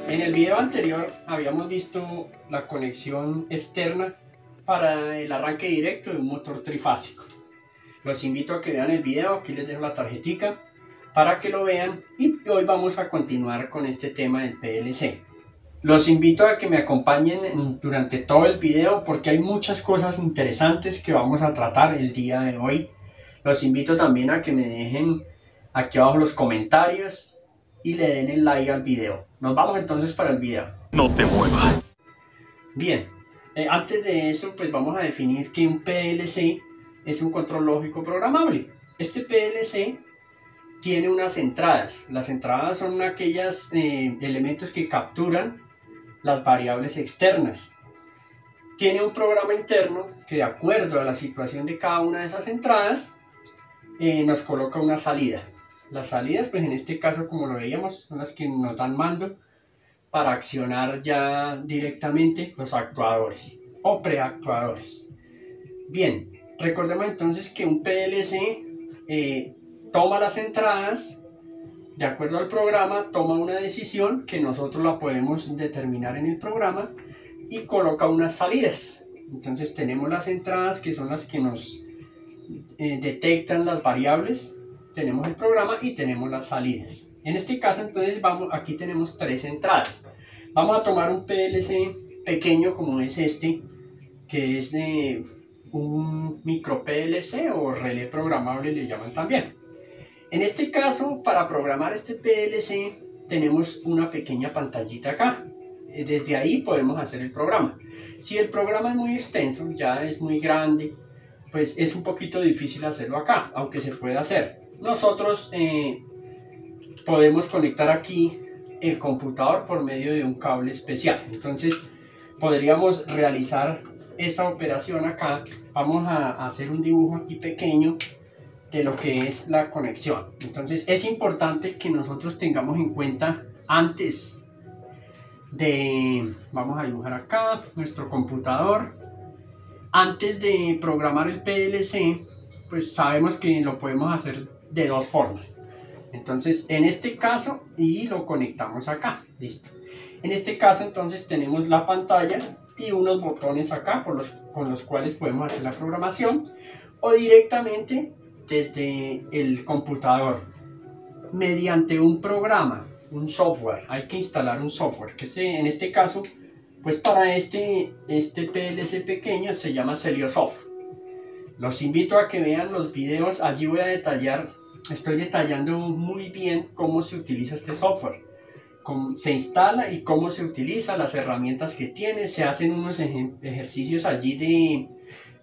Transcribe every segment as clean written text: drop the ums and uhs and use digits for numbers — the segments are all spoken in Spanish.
En el video anterior habíamos visto la conexión externa para el arranque directo de un motor trifásico. Los invito a que vean el video, aquí les dejo la tarjetica para que lo vean y hoy vamos a continuar con este tema del PLC. Los invito a que me acompañen durante todo el video porque hay muchas cosas interesantes que vamos a tratar el día de hoy. Los invito también a que me dejen aquí abajo los comentarios y le den el like al video. Nos vamos entonces para el video. No te muevas. Bien, antes de eso pues vamos a definir que un PLC es un control lógico programable. Este PLC tiene unas entradas. Las entradas son aquellos elementos que capturan las variables externas. Tiene un programa interno que de acuerdo a la situación de cada una de esas entradas nos coloca una salida. Las salidas, pues en este caso, como lo veíamos, son las que nos dan mando para accionar ya directamente los actuadores o preactuadores. Bien, recordemos entonces que un PLC toma las entradas, de acuerdo al programa, toma una decisión que nosotros la podemos determinar en el programa y coloca unas salidas. Entonces tenemos las entradas que son las que nos detectan las variables, tenemos el programa y tenemos las salidas. En este caso entonces aquí tenemos tres entradas. Vamos a tomar un PLC pequeño como es este, que es de un micro PLC o relé programable le llaman también. En este caso, para programar este PLC tenemos una pequeña pantallita acá. Desde ahí podemos hacer el programa. Si el programa es muy extenso, ya es muy grande, pues es un poquito difícil hacerlo acá, aunque se puede hacer. Nosotros podemos conectar aquí el computador por medio de un cable especial. Entonces podríamos realizar esa operación acá. Vamos a hacer un dibujo aquí pequeño de lo que es la conexión. Entonces es importante que nosotros tengamos en cuenta antes de, vamos a dibujar acá nuestro computador, antes de programar el PLC, pues sabemos que lo podemos hacer de dos formas. Entonces en este caso, y lo conectamos acá, listo. En este caso entonces tenemos la pantalla y unos botones acá con los cuales podemos hacer la programación o directamente desde el computador mediante un programa, un software. Hay que instalar un software que en este caso, pues para este PLC pequeño se llama Celiosoft. Los invito a que vean los videos, allí estoy detallando muy bien cómo se utiliza este software, cómo se instala y cómo se utiliza, las herramientas que tiene. Se hacen unos ejercicios allí de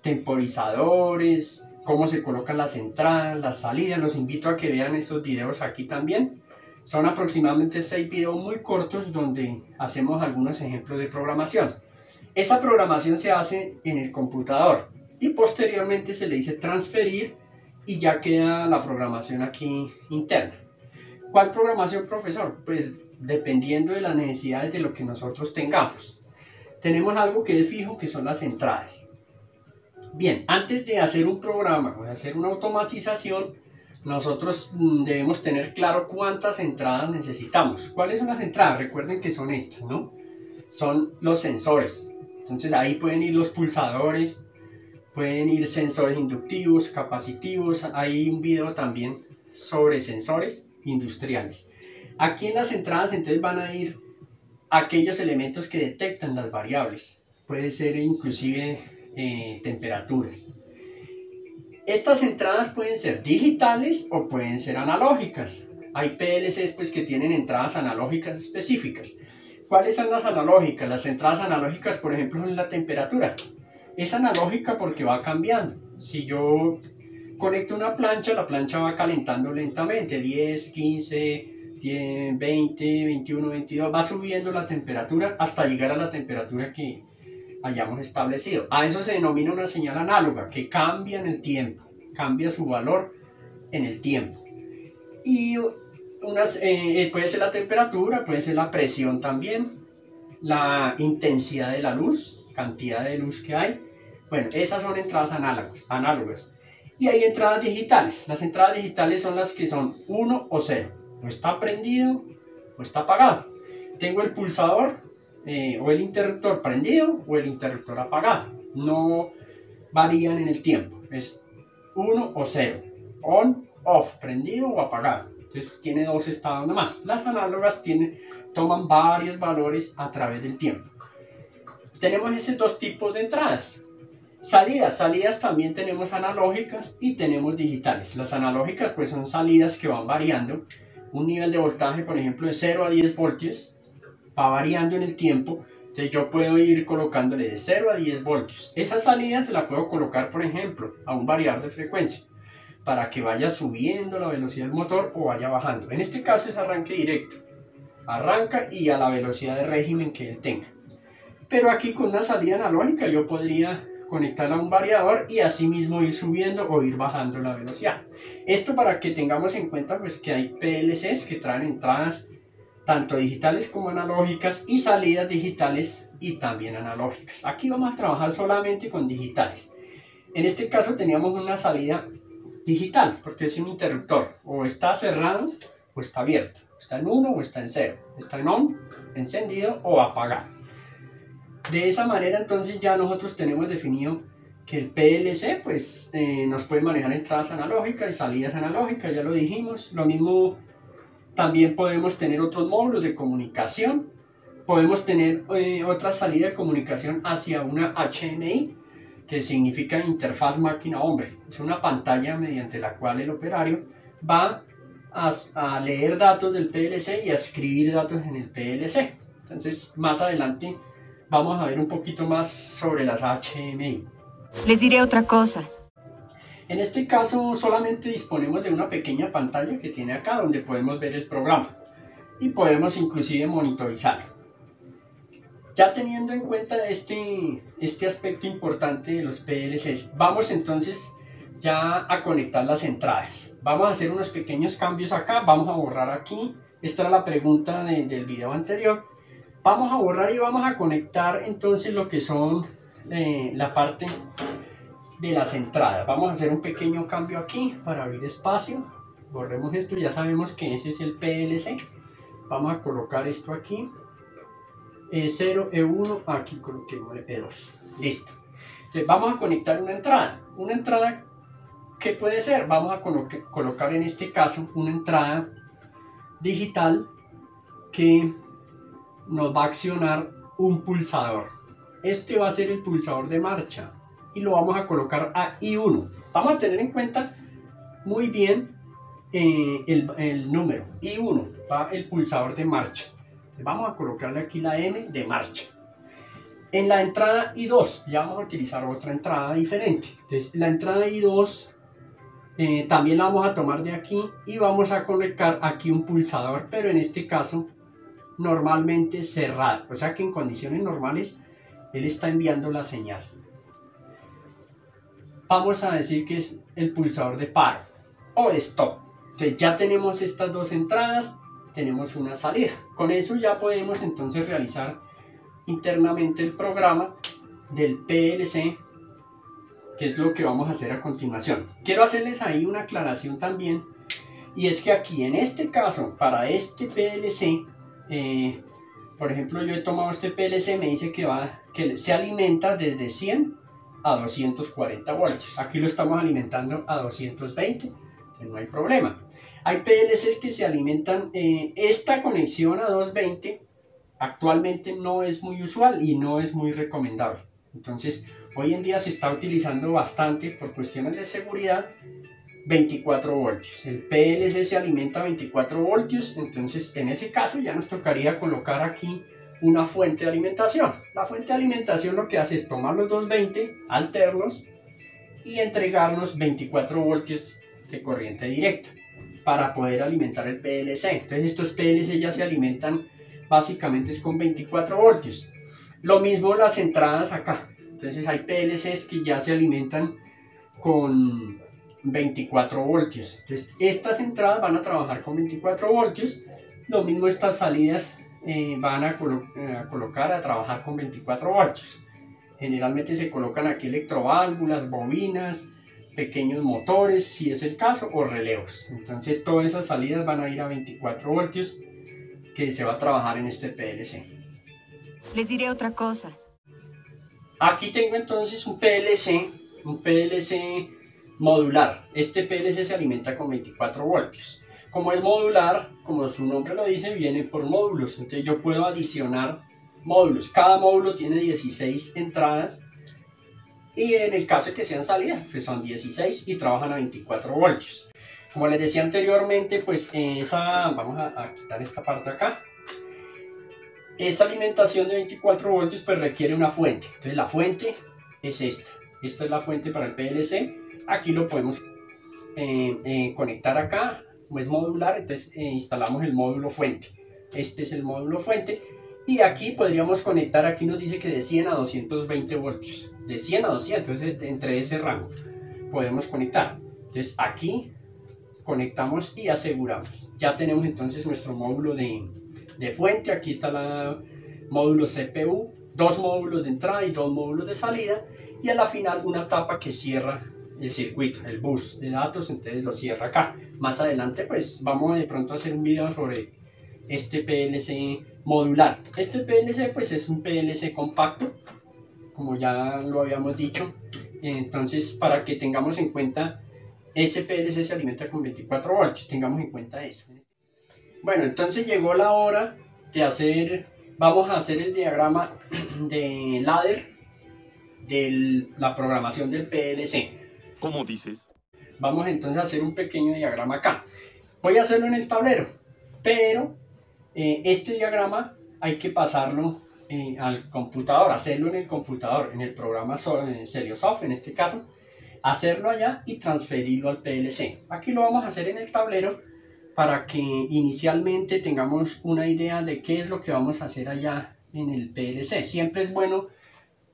temporizadores, cómo se colocan las entradas, las salidas. Los invito a que vean estos videos aquí también. Son aproximadamente 6 videos muy cortos donde hacemos algunos ejemplos de programación. Esa programación se hace en el computador y posteriormente se le dice transferir y ya queda la programación aquí interna. ¿Cuál programación, profesor? Pues dependiendo de las necesidades de lo que nosotros tengamos. Tenemos algo que es fijo, que son las entradas. Bien, antes de hacer un programa o de hacer una automatización, nosotros debemos tener claro cuántas entradas necesitamos. ¿Cuáles son las entradas? Recuerden que son estas, ¿no? Son los sensores. Entonces ahí pueden ir los pulsadores, pueden ir sensores inductivos, capacitivos. Hay un video también sobre sensores industriales. Aquí en las entradas entonces van a ir aquellos elementos que detectan las variables. Puede ser inclusive temperaturas. Estas entradas pueden ser digitales o pueden ser analógicas. Hay PLCs pues que tienen entradas analógicas específicas. ¿Cuáles son las analógicas? Las entradas analógicas, por ejemplo, son la temperatura. Es analógica porque va cambiando. Si yo conecto una plancha, la plancha va calentando lentamente, 10, 15, 10, 20, 21, 22, va subiendo la temperatura hasta llegar a la temperatura que hayamos establecido. A eso se denomina una señal análoga que cambia en el tiempo, cambia su valor en el tiempo. Y puede ser la temperatura, puede ser la presión también, la intensidad de la luz, cantidad de luz que hay. Bueno, esas son entradas análogas. Y hay entradas digitales. Las entradas digitales son las que son 1 o 0. O está prendido o está apagado. tengo el pulsador o el interruptor prendido o el interruptor apagado. No varían en el tiempo, es 1 o 0, on, off, prendido o apagado. Entonces tiene dos estados nomás. Las análogas toman varios valores a través del tiempo. Tenemos esos dos tipos de entradas. Salidas también tenemos analógicas y tenemos digitales. Las analógicas pues son salidas que van variando. Un nivel de voltaje, por ejemplo, de 0 a 10 voltios, va variando en el tiempo. Entonces yo puedo ir colocándole de 0 a 10 voltios. Esa salida se la puedo colocar, por ejemplo, a un variador de frecuencia, para que vaya subiendo la velocidad del motor o vaya bajando. En este caso es arranque directo. Arranca y a la velocidad de régimen que él tenga. Pero aquí con una salida analógica yo podría conectarla a un variador y así mismo ir subiendo o ir bajando la velocidad. Esto para que tengamos en cuenta pues que hay PLCs que traen entradas tanto digitales como analógicas y salidas digitales y también analógicas. Aquí vamos a trabajar solamente con digitales. En este caso teníamos una salida digital porque es un interruptor, o está cerrado o está abierto, está en 1 o está en 0, está en on, encendido o apagado. De esa manera entonces ya nosotros tenemos definido que el PLC pues nos puede manejar entradas analógicas y salidas analógicas, ya lo dijimos. Lo mismo también podemos tener otros módulos de comunicación, podemos tener otra salida de comunicación hacia una HMI, que significa interfaz máquina-hombre. Es una pantalla mediante la cual el operario va a leer datos del PLC y a escribir datos en el PLC. Entonces más adelante vamos a ver un poquito más sobre las HMI. Les diré otra cosa. En este caso solamente disponemos de una pequeña pantalla que tiene acá donde podemos ver el programa y podemos inclusive monitorizar. Ya teniendo en cuenta este aspecto importante de los PLCs, vamos entonces ya a conectar las entradas. Vamos a hacer unos pequeños cambios acá, vamos a borrar aquí. Esta era la pregunta del video anterior. Vamos a borrar y vamos a conectar entonces lo que son la parte de las entradas. Vamos a hacer un pequeño cambio aquí para abrir espacio. Borremos esto, ya sabemos que ese es el PLC. Vamos a colocar esto aquí. E0, E1, aquí coloquemos E2. Listo. Entonces vamos a conectar una entrada. Una entrada, ¿qué puede ser? Vamos a colocar en este caso una entrada digital que nos va a accionar un pulsador. Este va a ser el pulsador de marcha y lo vamos a colocar a I1. Vamos a tener en cuenta muy bien el número I1, va el pulsador de marcha. Vamos a colocarle aquí la M de marcha. En la entrada I2 ya vamos a utilizar otra entrada diferente. Entonces la entrada I2 también la vamos a tomar de aquí y vamos a conectar aquí un pulsador, pero en este caso normalmente cerrado, o sea que en condiciones normales él está enviando la señal. Vamos a decir que es el pulsador de paro o de stop. Entonces ya tenemos estas dos entradas, tenemos una salida. Con eso ya podemos entonces realizar internamente el programa del PLC, que es lo que vamos a hacer a continuación. Quiero hacerles ahí una aclaración también, y es que aquí en este caso, para este PLC, por ejemplo yo he tomado este PLC, me dice que se alimenta desde 100 a 240 voltios. Aquí lo estamos alimentando a 220, entonces no hay problema. Hay PLCs que se alimentan, esta conexión a 220 actualmente no es muy usual y no es muy recomendable. Entonces hoy en día se está utilizando bastante por cuestiones de seguridad 24 voltios. El PLC se alimenta a 24 voltios, entonces en ese caso ya nos tocaría colocar aquí una fuente de alimentación. La fuente de alimentación lo que hace es tomar los 220 alternos y entregarnos 24 voltios de corriente directa para poder alimentar el PLC. Entonces estos PLC ya se alimentan básicamente es con 24 voltios. Lo mismo las entradas acá. Entonces hay PLCs que ya se alimentan con 24 voltios. Entonces estas entradas van a trabajar con 24 voltios. Lo mismo estas salidas van a colocar a trabajar con 24 voltios. Generalmente se colocan aquí electroválvulas, bobinas, pequeños motores, si es el caso, o relevos. Entonces todas esas salidas van a ir a 24 voltios que se va a trabajar en este PLC. Les diré otra cosa. Aquí tengo entonces un PLC modular. Este PLC se alimenta con 24 voltios. Como es modular, como su nombre lo dice, viene por módulos. Entonces yo puedo adicionar módulos. Cada módulo tiene 16 entradas. Y en el caso de que sean salidas, pues son 16 y trabajan a 24 voltios. Como les decía anteriormente, pues vamos a quitar esta parte acá. Esa alimentación de 24 voltios pues requiere una fuente. Entonces la fuente es esta. Esta es la fuente para el PLC. Aquí lo podemos conectar acá. Como es modular, entonces instalamos el módulo fuente. Este es el módulo fuente. Y aquí podríamos conectar, aquí nos dice que de 100 a 220 voltios. De 100 a 200, entonces entre ese rango podemos conectar. Entonces aquí conectamos y aseguramos. Ya tenemos entonces nuestro módulo de fuente. Aquí está el módulo CPU, 2 módulos de entrada y 2 módulos de salida. Y a la final una tapa que cierra el circuito, el bus de datos, entonces lo cierra acá. Más adelante pues vamos de pronto a hacer un video sobre este PLC modular. Este PLC pues es un PLC compacto, como ya lo habíamos dicho. Entonces, para que tengamos en cuenta, ese PLC se alimenta con 24 voltios, tengamos en cuenta eso. Bueno, entonces llegó la hora de vamos a hacer el diagrama de ladder de la programación del PLC. ¿Cómo dices? Vamos entonces a hacer un pequeño diagrama acá. Voy a hacerlo en el tablero, pero este diagrama hay que pasarlo al computador, hacerlo en el computador, en el programa Seriosoft en este caso, hacerlo allá y transferirlo al PLC. Aquí lo vamos a hacer en el tablero para que inicialmente tengamos una idea de qué es lo que vamos a hacer allá en el PLC. Siempre es bueno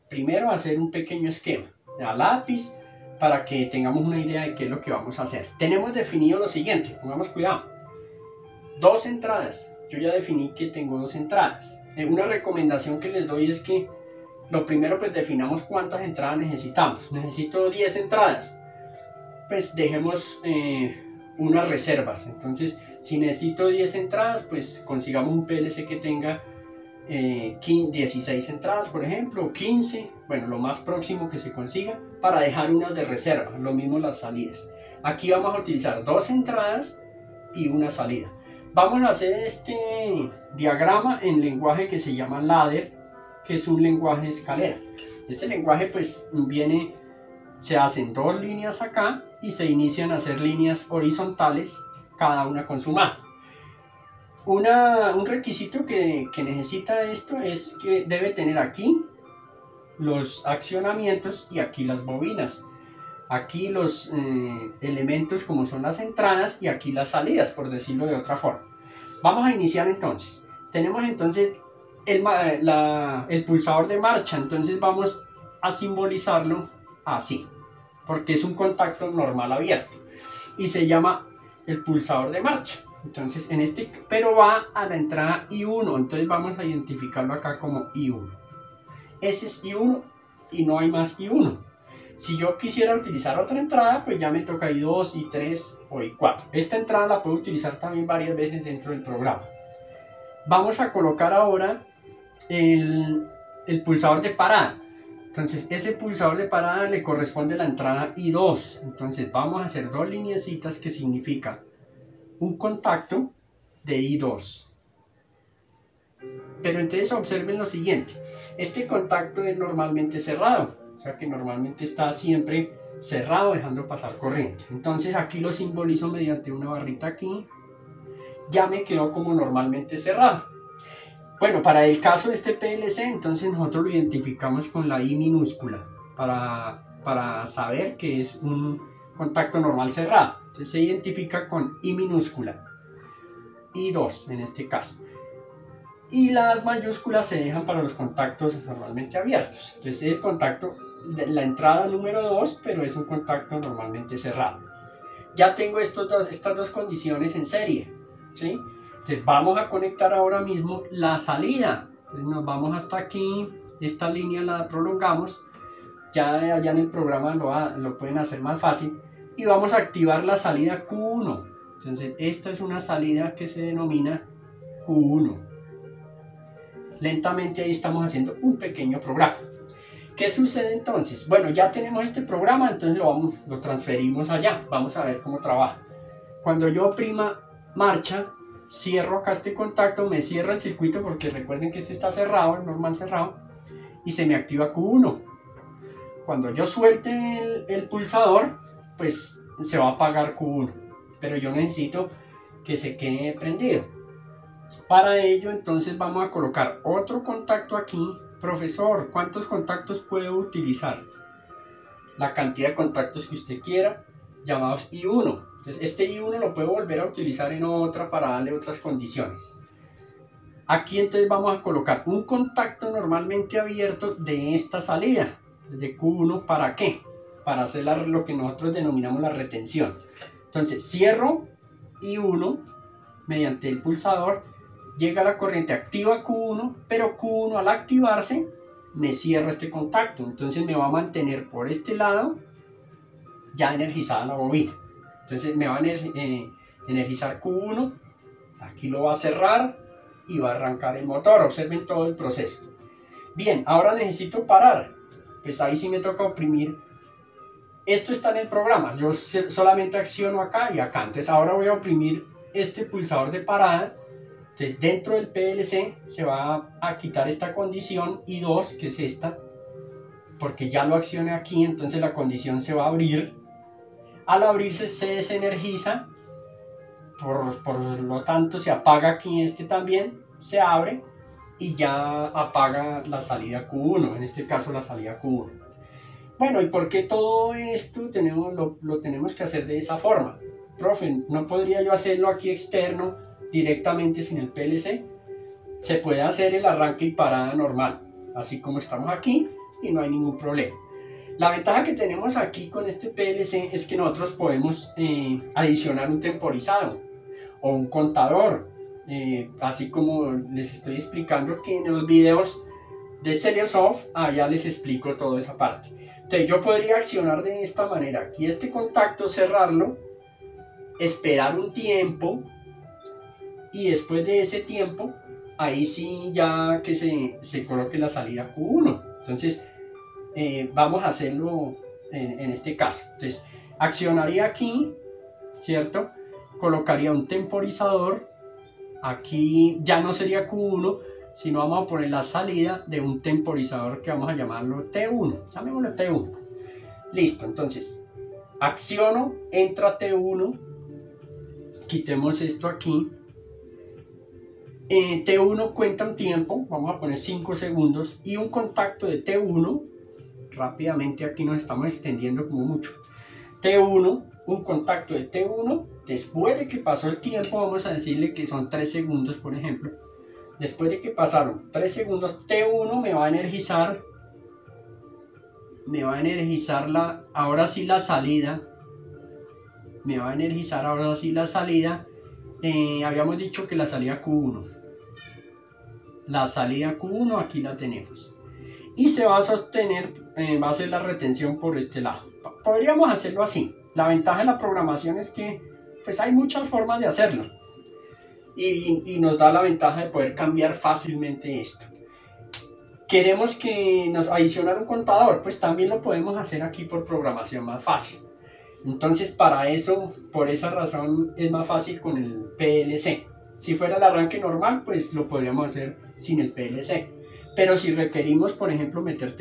primero hacer un pequeño esquema a lápiz para que tengamos una idea de qué es lo que vamos a hacer. Tenemos definido lo siguiente, pongamos cuidado. 2 entradas. Yo ya definí que tengo 2 entradas. Una recomendación que les doy es que lo primero pues definamos cuántas entradas necesitamos. Necesito 10 entradas. Pues dejemos unas reservas. Entonces si necesito 10 entradas pues consigamos un PLC que tenga 16 entradas por ejemplo, o 15, bueno, lo más próximo que se consiga, para dejar unas de reserva. Lo mismo las salidas. Aquí vamos a utilizar 2 entradas y una salida. Vamos a hacer este diagrama en lenguaje que se llama ladder, que es un lenguaje de escalera. Este lenguaje pues se hacen 2 líneas acá y se inician a hacer líneas horizontales, cada una con su mano. Un requisito que necesita esto es que debe tener aquí los accionamientos y aquí las bobinas. Aquí los elementos como son las entradas y aquí las salidas, por decirlo de otra forma. Vamos a iniciar entonces. Tenemos entonces el pulsador de marcha, entonces vamos a simbolizarlo así, porque es un contacto normal abierto y se llama el pulsador de marcha. Entonces pero va a la entrada I1, entonces vamos a identificarlo acá como I1. Ese es I1 y no hay más I1. Si yo quisiera utilizar otra entrada, pues ya me toca I2, I3 o I4. Esta entrada la puedo utilizar también varias veces dentro del programa. Vamos a colocar ahora el pulsador de parada. Entonces ese pulsador de parada le corresponde a la entrada I2. Entonces vamos a hacer 2 lineecitas que significa un contacto de I2. Pero entonces observen lo siguiente. Este contacto es normalmente cerrado. O sea que normalmente está siempre cerrado, dejando pasar corriente. Entonces aquí lo simbolizo mediante una barrita aquí. Ya me quedó como normalmente cerrado. Bueno, para el caso de este PLC, entonces nosotros lo identificamos con la I minúscula. Para saber que es un contacto normal cerrado. Entonces se identifica con I minúscula. I2 en este caso. Y las mayúsculas se dejan para los contactos normalmente abiertos. Entonces es el contacto de la entrada número 2, pero es un contacto normalmente cerrado. Ya tengo estas 2 condiciones en serie, ¿sí? Entonces vamos a conectar ahora mismo la salida. Entonces nos vamos hasta aquí, esta línea la prolongamos. Ya allá en el programa lo pueden hacer más fácil. Y vamos a activar la salida Q1. Entonces esta es una salida que se denomina Q1. Lentamente ahí estamos haciendo un pequeño programa. ¿Qué sucede entonces? Bueno, ya tenemos este programa, entonces lo transferimos allá. Vamos a ver cómo trabaja. Cuando yo oprima marcha, cierro acá este contacto, me cierra el circuito porque recuerden que este está cerrado, el normal cerrado, y se me activa Q1. Cuando yo suelte el pulsador, pues se va a apagar Q1, pero yo necesito que se quede prendido. Para ello, entonces vamos a colocar otro contacto aquí. Profesor, ¿cuántos contactos puedo utilizar? La cantidad de contactos que usted quiera, llamados I1. Entonces, este I1 lo puedo volver a utilizar en otra para darle otras condiciones. Aquí entonces vamos a colocar un contacto normalmente abierto de esta salida, de Q1, ¿para qué? Para hacer lo que nosotros denominamos la retención. Entonces cierro I1 mediante el pulsador, llega la corriente, activa Q1, pero Q1 al activarse me cierra este contacto, entonces me va a mantener por este lado ya energizada la bobina. Entonces me va a energizar Q1, aquí lo va a cerrar y va a arrancar el motor. Observen todo el proceso. Bien, ahora necesito parar, pues ahí sí me toca oprimir. Esto está en el programa, yo solamente acciono acá y acá. Entonces ahora voy a oprimir este pulsador de parada. Entonces dentro del PLC se va a quitar esta condición I2, que es esta, porque ya lo accioné aquí, entonces la condición se va a abrir. Al abrirse se desenergiza, por lo tanto se apaga aquí este también, se abre y ya apaga la salida Q1, en este caso la salida Q1. Bueno, ¿y por qué todo esto lo tenemos que hacer de esa forma? Profe, ¿no podría yo hacerlo aquí externo directamente sin el PLC? Se puede hacer el arranque y parada normal, así como estamos aquí, y no hay ningún problema. La ventaja que tenemos aquí con este PLC es que nosotros podemos adicionar un temporizado o un contador, así como les estoy explicando que en los videos de Seriosoft, allá les explico toda esa parte. Entonces yo podría accionar de esta manera, aquí este contacto, cerrarlo, esperar un tiempo y después de ese tiempo, ahí sí ya que se coloque la salida Q1. Entonces vamos a hacerlo en este caso. Entonces accionaría aquí, ¿cierto? Colocaría un temporizador, aquí ya no sería Q1, sino vamos a poner la salida de un temporizador que vamos a llamarlo T1, llamémoslo T1. Listo, entonces acciono, entra T1, quitemos esto aquí. T1 cuenta un tiempo, vamos a poner 5 segundos y un contacto de T1, rápidamente aquí nos estamos extendiendo como mucho. T1, un contacto de T1, después de que pasó el tiempo, vamos a decirle que son 3 segundos por ejemplo. Después de que pasaron 3 segundos, T1 me va a energizar ahora sí la salida. Me va a energizar ahora sí la salida. Habíamos dicho que la salida Q1. La salida Q1 aquí la tenemos. Y se va a sostener, va a hacer la retención por este lado. Podríamos hacerlo así. La ventaja de la programación es que pues hay muchas formas de hacerlo. Y nos da la ventaja de poder cambiar fácilmente esto. Queremos que nos adicionar un contador, pues también lo podemos hacer aquí por programación más fácil. Entonces para eso, por esa razón es más fácil con el PLC. Si fuera el arranque normal, pues lo podríamos hacer sin el PLC. Pero si requerimos, por ejemplo, meter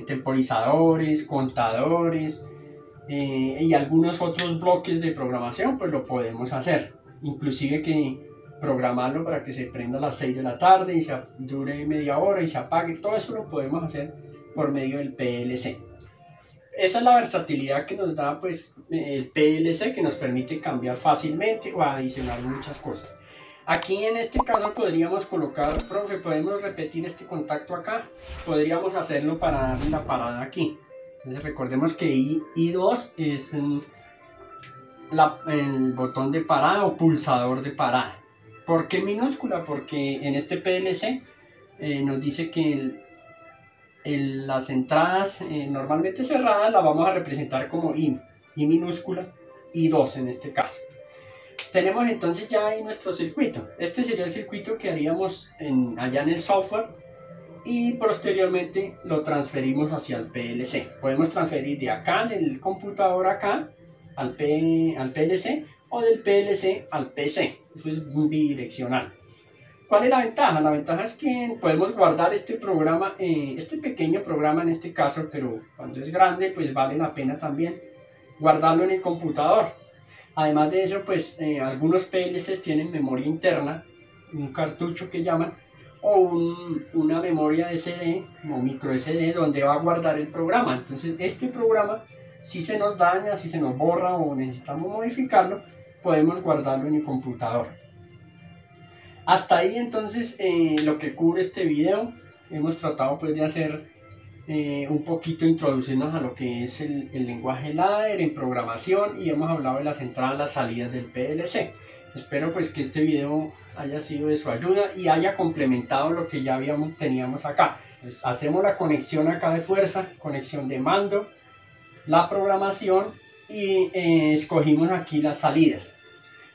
temporizadores, contadores y algunos otros bloques de programación, pues lo podemos hacer. Inclusive que programarlo para que se prenda a las 6 de la tarde y se dure media hora y se apague. Todo eso lo podemos hacer por medio del PLC. Esa es la versatilidad que nos da pues, el PLC, que nos permite cambiar fácilmente o adicionar muchas cosas. Aquí en este caso podríamos colocar, profe, podemos repetir este contacto acá, podríamos hacerlo para darle la parada aquí. Entonces recordemos que I2 es el botón de parada o pulsador de parada. ¿Por qué minúscula? Porque en este PLC nos dice que las entradas normalmente cerradas las vamos a representar como I minúscula, I2 en este caso. Tenemos entonces ya ahí nuestro circuito. Este sería el circuito que haríamos allá en el software y posteriormente lo transferimos hacia el PLC. Podemos transferir de acá en el computador acá al PLC o del PLC al PC. Eso es bidireccional. ¿Cuál es la ventaja? La ventaja es que podemos guardar este programa, este pequeño programa en este caso, pero cuando es grande pues vale la pena también guardarlo en el computador. Además de eso, pues algunos PLCs tienen memoria interna, un cartucho que llaman, o una memoria SD o micro SD donde va a guardar el programa. Entonces este programa, si se nos daña, si se nos borra o necesitamos modificarlo, podemos guardarlo en el computador. Hasta ahí entonces lo que cubre este video. Hemos tratado pues de hacer un poquito, introducirnos a lo que es el lenguaje ladder en programación, y hemos hablado de las entradas y las salidas del PLC. Espero pues que este video haya sido de su ayuda y haya complementado lo que ya teníamos acá. Pues hacemos la conexión acá de fuerza, conexión de mando, la programación, y escogimos aquí las salidas.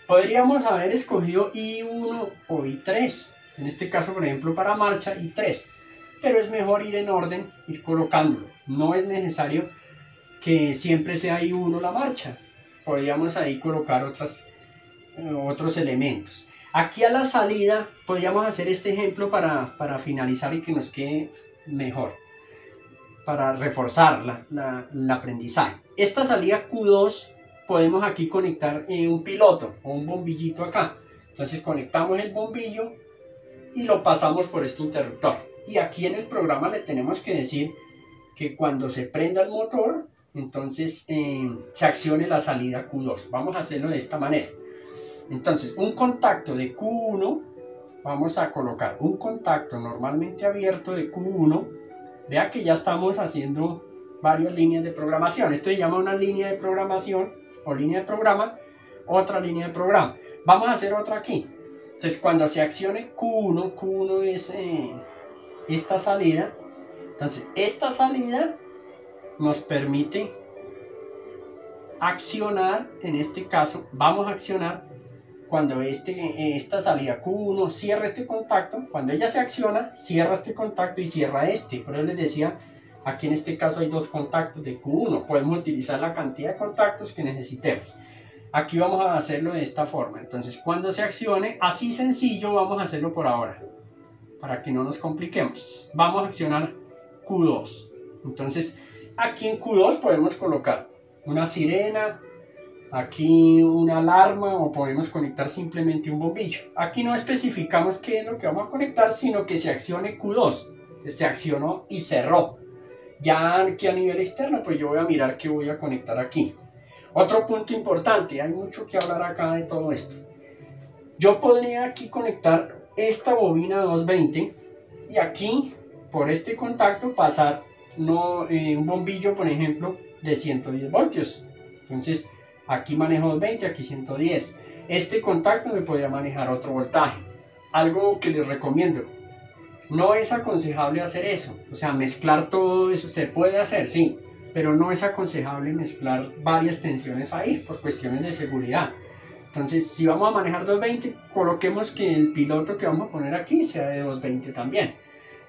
Podríamos haber escogido I1 o I3, en este caso por ejemplo para marcha I3, pero es mejor ir en orden, ir colocándolo. No es necesario que siempre sea I1 la marcha, podríamos ahí colocar otros elementos. Aquí a la salida podríamos hacer este ejemplo para finalizar y que nos quede mejor, para reforzar el aprendizaje. Esta salida Q2 podemos aquí conectar un piloto o un bombillito acá. Entonces conectamos el bombillo y lo pasamos por este interruptor. Y aquí en el programa le tenemos que decir que cuando se prenda el motor, entonces se accione la salida Q2. Vamos a hacerlo de esta manera. Entonces un contacto de Q1, vamos a colocar un contacto normalmente abierto de Q1. Vea que ya estamos haciendo varias líneas de programación. Esto se llama una línea de programación o línea de programa, otra línea de programa. Vamos a hacer otra aquí. Entonces cuando se accione Q1, Q1 es esta salida. Entonces esta salida nos permite accionar, en este caso vamos a accionar cuando esta salida Q1 cierra este contacto. Cuando ella se acciona, cierra este contacto y cierra este. Por eso les decía, aquí en este caso hay dos contactos de Q1. Podemos utilizar la cantidad de contactos que necesitemos. Aquí vamos a hacerlo de esta forma. Entonces cuando se accione, así sencillo, vamos a hacerlo por ahora, para que no nos compliquemos. Vamos a accionar Q2. Entonces aquí en Q2 podemos colocar una sirena, aquí una alarma, o podemos conectar simplemente un bombillo. Aquí no especificamos qué es lo que vamos a conectar, sino que se accione Q2. Se accionó y cerró. Ya aquí a nivel externo, pues yo voy a mirar qué voy a conectar aquí. Otro punto importante, hay mucho que hablar acá de todo esto. Yo podría aquí conectar esta bobina 220 y aquí por este contacto pasar un bombillo, por ejemplo, de 110 voltios. Entonces aquí manejo 220, aquí 110. Este contacto me podría manejar otro voltaje. Algo que les recomiendo: no es aconsejable hacer eso, o sea, mezclar todo eso. Se puede hacer, sí, pero no es aconsejable mezclar varias tensiones ahí por cuestiones de seguridad. Entonces, si vamos a manejar 220, coloquemos que el piloto que vamos a poner aquí sea de 220 también.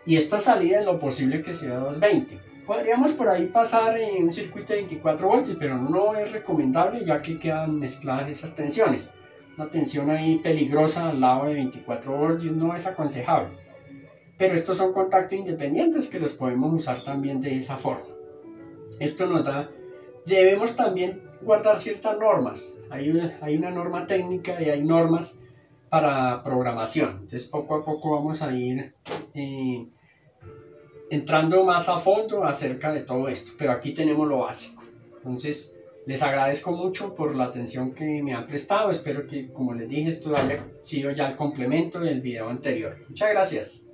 Y esta salida en lo posible que sea 220. Podríamos por ahí pasar en un circuito de 24 voltios, pero no es recomendable, ya que quedan mezcladas esas tensiones. Una tensión ahí peligrosa al lado de 24 voltios no es aconsejable. Pero estos son contactos independientes que los podemos usar también de esa forma. Esto nos da, debemos también guardar ciertas normas. Hay una norma técnica y hay normas para programación. Entonces poco a poco vamos a ir entrando más a fondo acerca de todo esto. Pero aquí tenemos lo básico. Entonces les agradezco mucho por la atención que me han prestado. Espero que, como les dije, esto haya sido ya el complemento del video anterior. Muchas gracias.